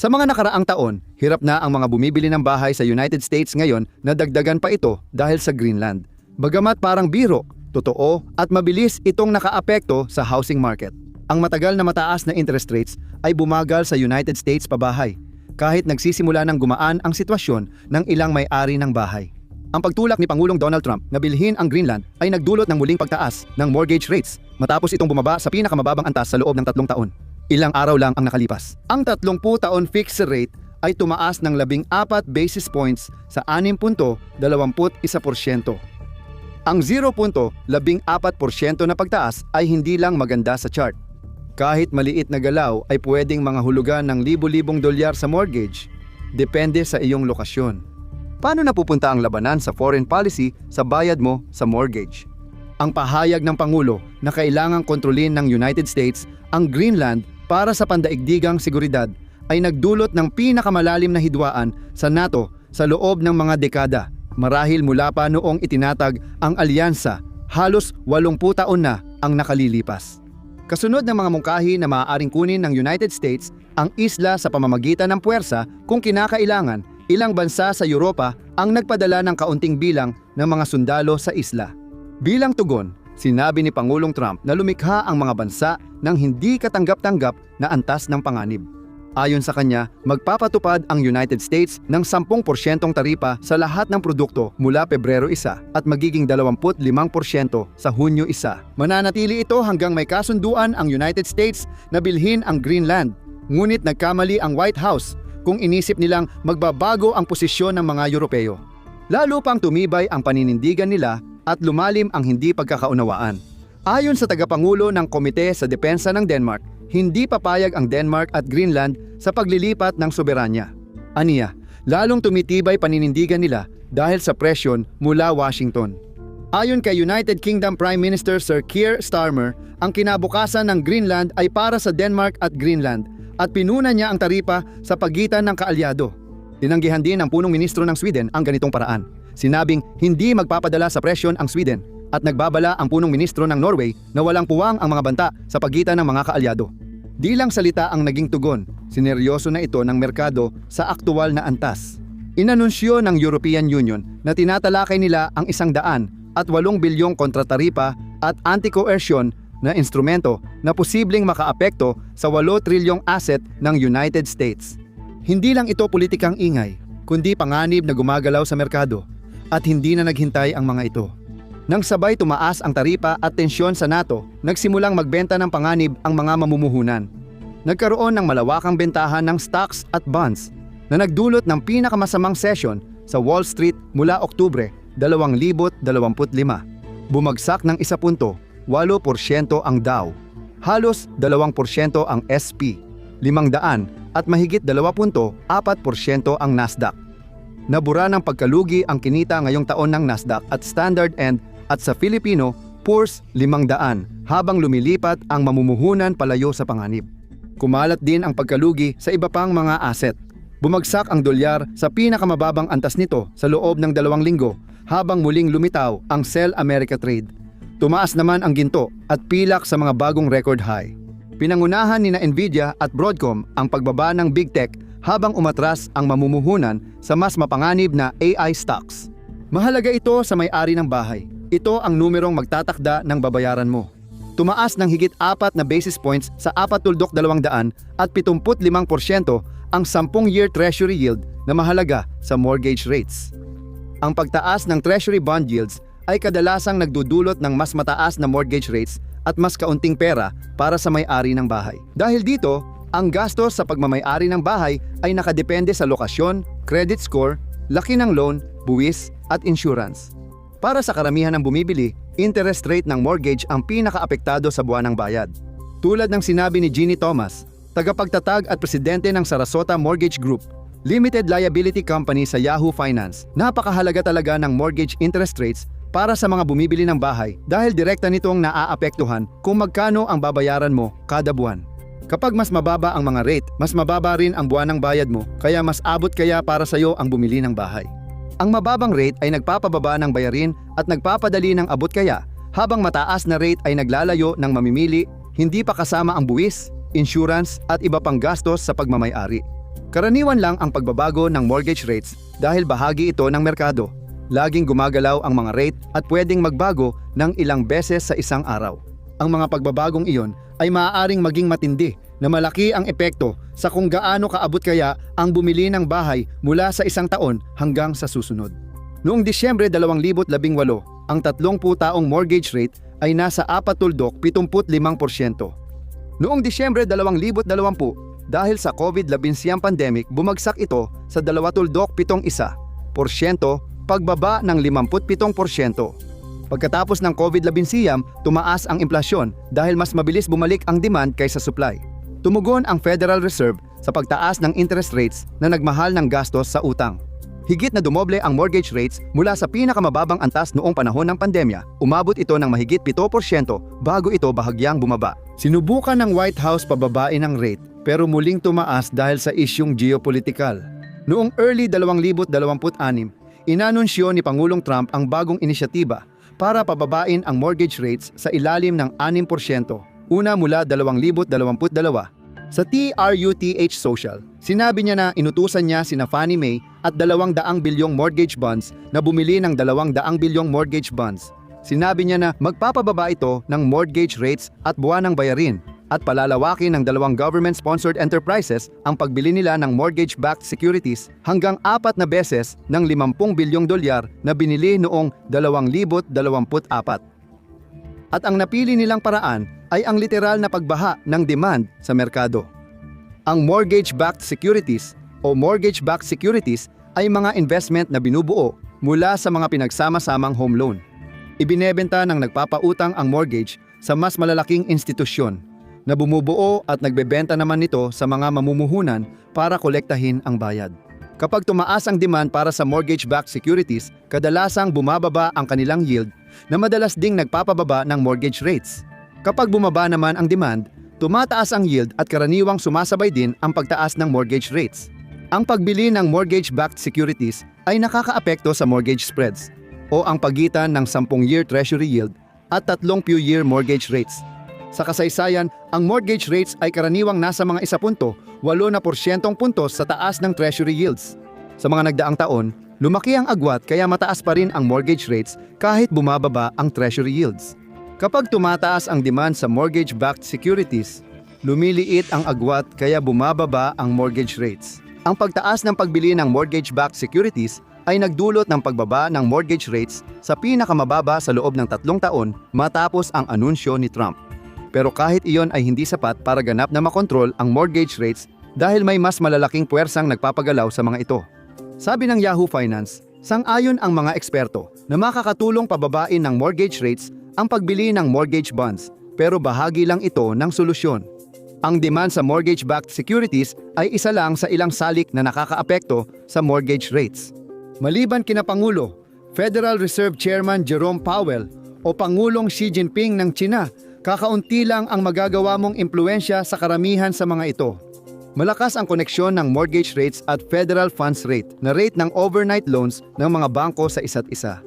Sa mga nakaraang taon, hirap na ang mga bumibili ng bahay sa United States ngayon na dagdagan pa ito dahil sa Greenland. Bagamat parang biro, totoo at mabilis itong nakaapekto sa housing market. Ang matagal na mataas na interest rates ay bumagal sa United States pabahay, kahit nagsisimula ng gumaan ang sitwasyon ng ilang may-ari ng bahay. Ang pagtulak ni Pangulong Donald Trump na bilhin ang Greenland ay nagdulot ng muling pagtaas ng mortgage rates matapos itong bumaba sa pinakamababang antas sa loob ng 3 taon. Ilang araw lang ang nakalipas. Ang 30 taon fixed rate ay tumaas ng 14 basis points sa 6.21%. Ang 0.14% na pagtaas ay hindi lang maganda sa chart. Kahit maliit na galaw ay pwedeng mga hulugan ng libo-libong dolyar sa mortgage, depende sa iyong lokasyon. Paano napupunta ang labanan sa foreign policy sa bayad mo sa mortgage? Ang pahayag ng Pangulo na kailangang kontrolin ng United States ang Greenland para sa pandaigdigang seguridad ay nagdulot ng pinakamalalim na hidwaan sa NATO sa loob ng mga dekada, marahil mula pa noong itinatag ang alyansa, halos 80 taon na ang nakalilipas. Kasunod ng mga mungkahi na maaaring kunin ng United States ang isla sa pamamagitan ng puwersa kung kinakailangan, ilang bansa sa Europa ang nagpadala ng kaunting bilang ng mga sundalo sa isla. Bilang tugon, sinabi ni Pangulong Trump na lumikha ang mga bansa ng hindi katanggap-tanggap na antas ng panganib. Ayon sa kanya, magpapatupad ang United States ng 10% taripa sa lahat ng produkto mula Pebrero 1 at magiging 25% sa Hunyo 1. Mananatili ito hanggang may kasunduan ang United States na bilhin ang Greenland. Ngunit nagkamali ang White House kung inisip nilang magbabago ang posisyon ng mga Europeo. Lalo pang tumibay ang paninindigan nila at lumalim ang hindi pagkakaunawaan. Ayon sa tagapangulo ng Komite sa Depensa ng Denmark, hindi papayag ang Denmark at Greenland sa paglilipat ng soberanya. Aniya, lalong tumitibay paninindigan nila dahil sa presyon mula Washington. Ayon kay United Kingdom Prime Minister Sir Keir Starmer, ang kinabukasan ng Greenland ay para sa Denmark at Greenland at pinuna niya ang taripa sa pagitan ng kaalyado. Tinanggihan din ng punong ministro ng Sweden ang ganitong paraan. Sinabing hindi magpapadala sa presyon ang Sweden at nagbabala ang punong ministro ng Norway na walang puwang ang mga banta sa pagitan ng mga kaalyado. Di lang salita ang naging tugon, sineryoso na ito ng merkado sa aktual na antas. Inanunsyo ng European Union na tinatalakay nila ang 108 bilyong kontrataripa at anti-coercion na instrumento na posibleng makaapekto sa 8 trilyong asset ng United States. Hindi lang ito politikang ingay, kundi panganib na gumagalaw sa merkado at hindi na naghintay ang mga ito. Nang sabay tumaas ang taripa at tensyon sa NATO, nagsimulang magbenta ng panganib ang mga mamumuhunan. Nagkaroon ng malawakang bentahan ng stocks at bonds na nagdulot ng pinakamasamang session sa Wall Street mula Oktubre 2025. Bumagsak ng 1.8% ang Dow, halos 2% ang SP 500 at mahigit 2.4% ang Nasdaq. Nabura ng pagkalugi ang kinita ngayong taon ng Nasdaq at Standard & at sa Filipino, Poor's 500 habang lumilipat ang mamumuhunan palayo sa panganib. Kumalat din ang pagkalugi sa iba pang mga asset. Bumagsak ang dolyar sa pinakamababang antas nito sa loob ng 2 linggo habang muling lumitaw ang Sell America Trade. Tumaas naman ang ginto at pilak sa mga bagong record high. Pinangunahan ni Nvidia at Broadcom ang pagbaba ng Big Tech habang umatras ang mamumuhunan sa mas mapanganib na AI stocks. Mahalaga ito sa may-ari ng bahay. Ito ang numerong magtatakda ng babayaran mo. Tumaas ng higit 4 na basis points sa 4.200 at 75% ang 10-year Treasury yield na mahalaga sa mortgage rates. Ang pagtaas ng Treasury bond yields ay kadalasang nagdudulot ng mas mataas na mortgage rates at mas kaunting pera para sa may-ari ng bahay. Dahil dito, ang gastos sa pagmamay-ari ng bahay ay nakadepende sa lokasyon, credit score, laki ng loan, buwis at insurance. Para sa karamihan ng bumibili, interest rate ng mortgage ang pinakaapektado sa buwanang bayad. Tulad ng sinabi ni Jeannie Thomas, tagapagtatag at presidente ng Sarasota Mortgage Group, limited liability company sa Yahoo Finance, napakahalaga talaga ng mortgage interest rates para sa mga bumibili ng bahay dahil direkta nitong naaapektuhan kung magkano ang babayaran mo kada buwan. Kapag mas mababa ang mga rate, mas mababa rin ang buwanang bayad mo, kaya mas abot kaya para sa iyo ang bumili ng bahay. Ang mababang rate ay nagpapababa ng bayarin at nagpapadali ng abot kaya, habang mataas na rate ay naglalayo ng mamimili, hindi pa kasama ang buwis, insurance at iba pang gastos sa pagmamay-ari. Karaniwan lang ang pagbabago ng mortgage rates dahil bahagi ito ng merkado. Laging gumagalaw ang mga rate at pwedeng magbago ng ilang beses sa isang araw. Ang mga pagbabagong iyon ay maaaring maging matindi na malaki ang epekto sa kung gaano kaabot kaya ang bumili ng bahay mula sa isang taon hanggang sa susunod. Noong Disyembre 2018, ang 30-taong mortgage rate ay nasa 4.75%. Noong Disyembre 2020, dahil sa COVID-19 pandemic, bumagsak ito sa 2.71%, pagbaba ng 57%. Pagkatapos ng COVID-19, tumaas ang inflasyon dahil mas mabilis bumalik ang demand kaysa supply. Tumugon ang Federal Reserve sa pagtaas ng interest rates na nagmahal ng gastos sa utang. Higit na dumoble ang mortgage rates mula sa pinakamababang antas noong panahon ng pandemya. Umabot ito ng mahigit 7% bago ito bahagyang bumaba. Sinubukan ng White House pababain ang rate pero muling tumaas dahil sa isyung geopolitikal. Noong early 2026, inanunsyo ni Pangulong Trump ang bagong inisyatiba para pababain ang mortgage rates sa ilalim ng 6%, una mula 2022. Sa TRUTH Social, sinabi niya na inutusan niya sina Fannie Mae at 200 bilyong mortgage bonds na bumili ng 200 bilyong mortgage bonds. Sinabi niya na magpapababa ito ng mortgage rates at buwanang bayarin at palalawakin ng dalawang government-sponsored enterprises ang pagbili nila ng mortgage-backed securities hanggang 4 na beses ng $50 bilyong na binili noong 2024. At ang napili nilang paraan ay ang literal na pagbaha ng demand sa merkado. Ang mortgage-backed securities o mortgage-backed securities ay mga investment na binubuo mula sa mga pinagsama-samang home loan. Ibinebenta ng nagpapautang ang mortgage sa mas malalaking institusyon na bumubuo at nagbebenta naman nito sa mga mamumuhunan para kolektahin ang bayad. Kapag tumaas ang demand para sa mortgage-backed securities, kadalasang bumababa ang kanilang yield na madalas ding nagpapababa ng mortgage rates. Kapag bumaba naman ang demand, tumataas ang yield at karaniwang sumasabay din ang pagtaas ng mortgage rates. Ang pagbili ng mortgage-backed securities ay nakakaapekto sa mortgage spreads o ang pagitan ng 10-year treasury yield at 3 few-year mortgage rates. Sa kasaysayan, ang mortgage rates ay karaniwang nasa mga 1.8% puntos sa taas ng treasury yields. Sa mga nagdaang taon, lumaki ang agwat kaya mataas pa rin ang mortgage rates kahit bumababa ang treasury yields. Kapag tumataas ang demand sa mortgage-backed securities, lumiliit ang agwat kaya bumababa ang mortgage rates. Ang pagtaas ng pagbili ng mortgage-backed securities ay nagdulot ng pagbaba ng mortgage rates sa pinakamababa sa loob ng 3 taon matapos ang anunsyo ni Trump. Pero kahit iyon ay hindi sapat para ganap na makontrol ang mortgage rates dahil may mas malalaking puwersang nagpapagalaw sa mga ito. Sabi ng Yahoo Finance, sang-ayon ang mga eksperto na makakatulong pababain ng mortgage rates ang pagbili ng mortgage bonds, pero bahagi lang ito ng solusyon. Ang demand sa mortgage-backed securities ay isa lang sa ilang salik na nakakaapekto sa mortgage rates. Maliban kina Pangulo, Federal Reserve Chairman Jerome Powell o Pangulong Xi Jinping ng China, kakaunti lang ang magagawa mong impluensya sa karamihan sa mga ito. Malakas ang koneksyon ng mortgage rates at federal funds rate na rate ng overnight loans ng mga bangko sa isa't isa.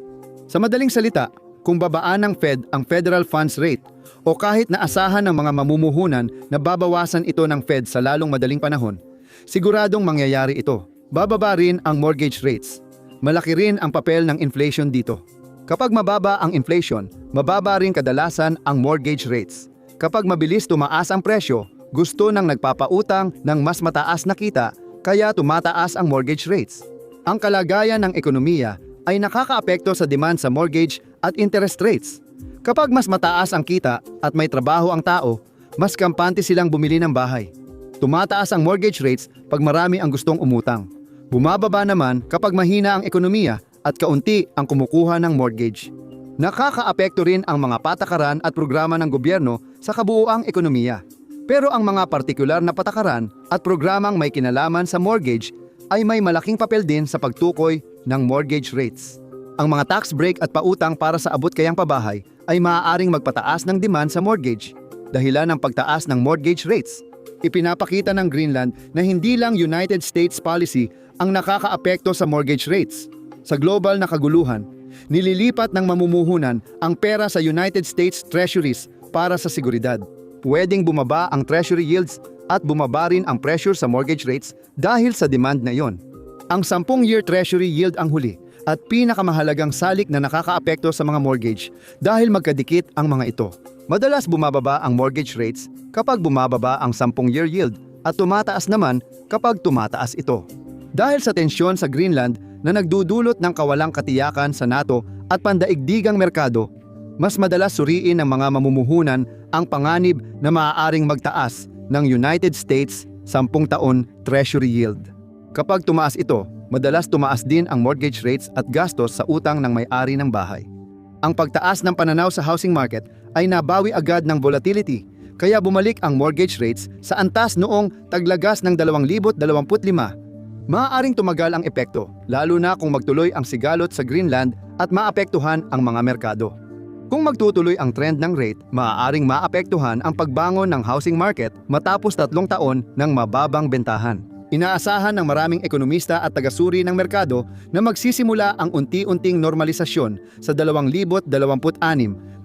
Sa madaling salita, kung babaan ng Fed ang federal funds rate o kahit naasahan ng mga mamumuhunan na babawasan ito ng Fed sa lalong madaling panahon, siguradong mangyayari ito. Bababa rin ang mortgage rates. Malaki rin ang papel ng inflation dito. Kapag mababa ang inflation, mababa rin kadalasan ang mortgage rates. Kapag mabilis tumaas ang presyo, gusto ng nagpapautang ng mas mataas na kita, kaya tumataas ang mortgage rates. Ang kalagayan ng ekonomiya ay nakakaapekto sa demand sa mortgage at interest rates. Kapag mas mataas ang kita at may trabaho ang tao, mas kampante silang bumili ng bahay. Tumataas ang mortgage rates pag marami ang gustong umutang. Bumababa naman kapag mahina ang ekonomiya at kaunti ang kumukuha ng mortgage. Nakakaapekto rin ang mga patakaran at programa ng gobyerno sa kabuuang ekonomiya. Pero ang mga partikular na patakaran at programang may kinalaman sa mortgage ay may malaking papel din sa pagtukoy ng mortgage rates. Ang mga tax break at pautang para sa abot-kayang pabahay ay maaaring magpataas ng demand sa mortgage, dahilan ng pagtaas ng mortgage rates. Ipinapakita ng Greenland na hindi lang United States policy ang nakakaapekto sa mortgage rates. Sa global na kaguluhan, nililipat ng mamumuhunan ang pera sa United States Treasuries para sa seguridad. Pwedeng bumaba ang treasury yields at bumaba rin ang pressure sa mortgage rates dahil sa demand na iyon. Ang 10-year Treasury yield ang huli at pinakamahalagang salik na nakakaapekto sa mga mortgage dahil magkadikit ang mga ito. Madalas bumababa ang mortgage rates kapag bumababa ang 10-year yield at tumataas naman kapag tumataas ito. Dahil sa tensyon sa Greenland na nagdudulot ng kawalang katiyakan sa NATO at pandaigdigang merkado, mas madalas suriin ng mga mamumuhunan ang panganib na maaaring magtaas ng United States 10-taon Treasury yield. Kapag tumaas ito, madalas tumaas din ang mortgage rates at gastos sa utang ng may-ari ng bahay. Ang pagtaas ng pananaw sa housing market ay nabawi agad ng volatility, kaya bumalik ang mortgage rates sa antas noong taglagas ng 2025. Maaaring tumagal ang epekto, lalo na kung magtuloy ang sigalot sa Greenland at maapektuhan ang mga merkado. Kung magtutuloy ang trend ng rate, maaaring maapektuhan ang pagbangon ng housing market matapos 3 taon ng mababang bentahan. Inaasahan ng maraming ekonomista at tagasuri ng merkado na magsisimula ang unti-unting normalisasyon sa 2026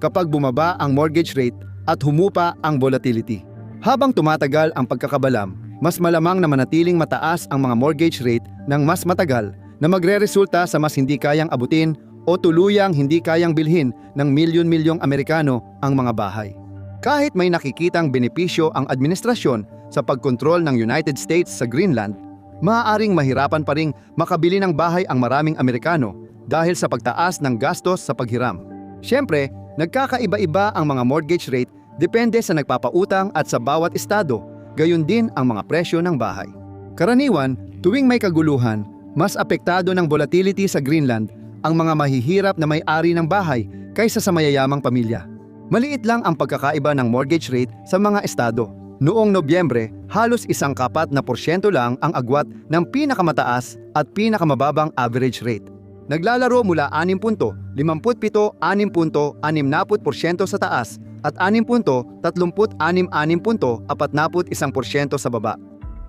kapag bumaba ang mortgage rate at humupa ang volatility. Habang tumatagal ang pagkakabalam, mas malamang na manatiling mataas ang mga mortgage rate ng mas matagal na magreresulta sa mas hindi kayang abutin o tuluyang hindi kayang bilhin ng milyon-milyong Amerikano ang mga bahay. Kahit may nakikitang benepisyo ang administrasyon sa pagkontrol ng United States sa Greenland, maaaring mahirapan pa ring makabili ng bahay ang maraming Amerikano dahil sa pagtaas ng gastos sa paghiram. Siyempre, nagkakaiba-iba ang mga mortgage rate depende sa nagpapautang at sa bawat estado, gayon din ang mga presyo ng bahay. Karaniwan, tuwing may kaguluhan, mas apektado ng volatility sa Greenland ang mga mahihirap na may-ari ng bahay kaysa sa mayayamang pamilya. Maliit lang ang pagkakaiba ng mortgage rate sa mga estado. Noong Nobyembre, halos 1/4% lang ang agwat ng pinakamataas at pinakamababang average rate. Naglalaro mula 6.57, 6.60% sa taas at 6.36, sa baba.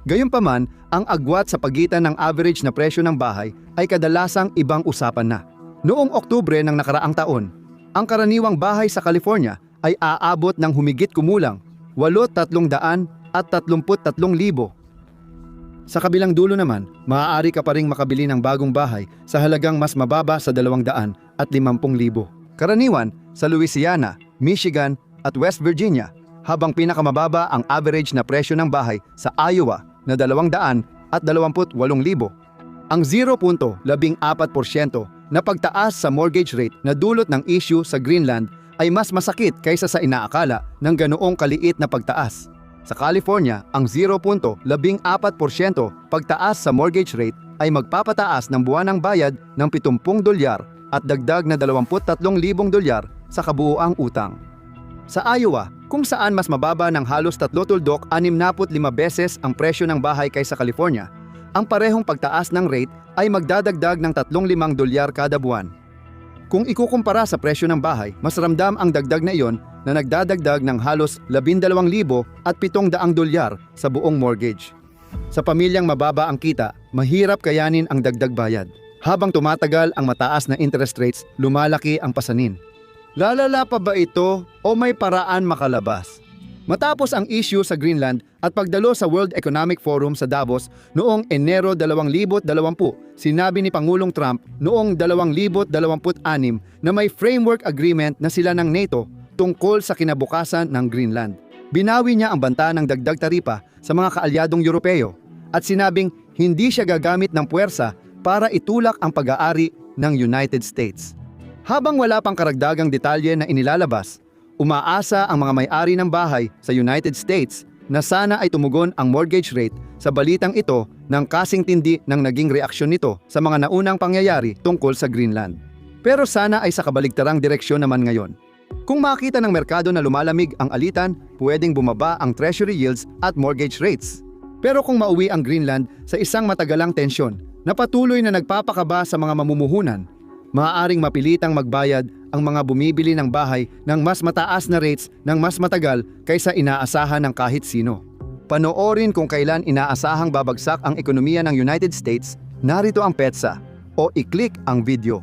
Gayunpaman, ang agwat sa pagitan ng average na presyo ng bahay ay kadalasang ibang usapan na. Noong Oktubre ng nakaraang taon, ang karaniwang bahay sa California ay aabot ng humigit kumulang 8,333,000. Sa kabilang dulo naman, maaari ka pa ring makabili ng bagong bahay sa halagang mas mababa sa 250,000. Karaniwan sa Louisiana, Michigan at West Virginia, habang pinakamababa ang average na presyo ng bahay sa Iowa na 228,000. Ang 0.14% na pagtaas sa mortgage rate na dulot ng issue sa Greenland ay mas masakit kaysa sa inaakala ng ganoong kaliit na pagtaas. Sa California, ang 0.14% pagtaas sa mortgage rate ay magpapataas ng buwanang bayad ng $70 at dagdag na $23,000 sa kabuuang utang. Sa Iowa, kung saan mas mababa ng halos 3.65 beses ang presyo ng bahay kaysa California, ang parehong pagtaas ng rate ay magdadagdag ng $35 kada buwan. Kung ikukumpara sa presyo ng bahay, mas ramdam ang dagdag na iyon na nagdadagdag ng halos $12,700 sa buong mortgage. Sa pamilyang mababa ang kita, mahirap kayanin ang dagdag bayad. Habang tumatagal ang mataas na interest rates, lumalaki ang pasanin. Lalala pa ba ito o may paraan makalabas? Matapos ang issue sa Greenland at pagdalo sa World Economic Forum sa Davos noong Enero 2020, sinabi ni Pangulong Trump noong 2026 na may framework agreement na sila ng NATO tungkol sa kinabukasan ng Greenland. Binawi niya ang banta ng dagdag taripa sa mga kaalyadong Europeo at sinabing hindi siya gagamit ng puwersa para itulak ang pag-aari ng United States. Habang wala pang karagdagang detalye na inilalabas, umaasa ang mga may-ari ng bahay sa United States na sana ay tumugon ang mortgage rate sa balitang ito ng kasing tindi ng naging reaksyon nito sa mga naunang pangyayari tungkol sa Greenland. Pero sana ay sa kabaligtarang direksyon naman ngayon. Kung makita ng merkado na lumalamig ang alitan, pwedeng bumaba ang treasury yields at mortgage rates. Pero kung mauwi ang Greenland sa isang matagalang tensyon na patuloy na nagpapakaba sa mga mamumuhunan, maaaring mapilitang magbayad ang mga bumibili ng bahay ng mas mataas na rates ng mas matagal kaysa inaasahan ng kahit sino. Panoorin kung kailan inaasahang babagsak ang ekonomiya ng United States, narito ang petsa o i-click ang video.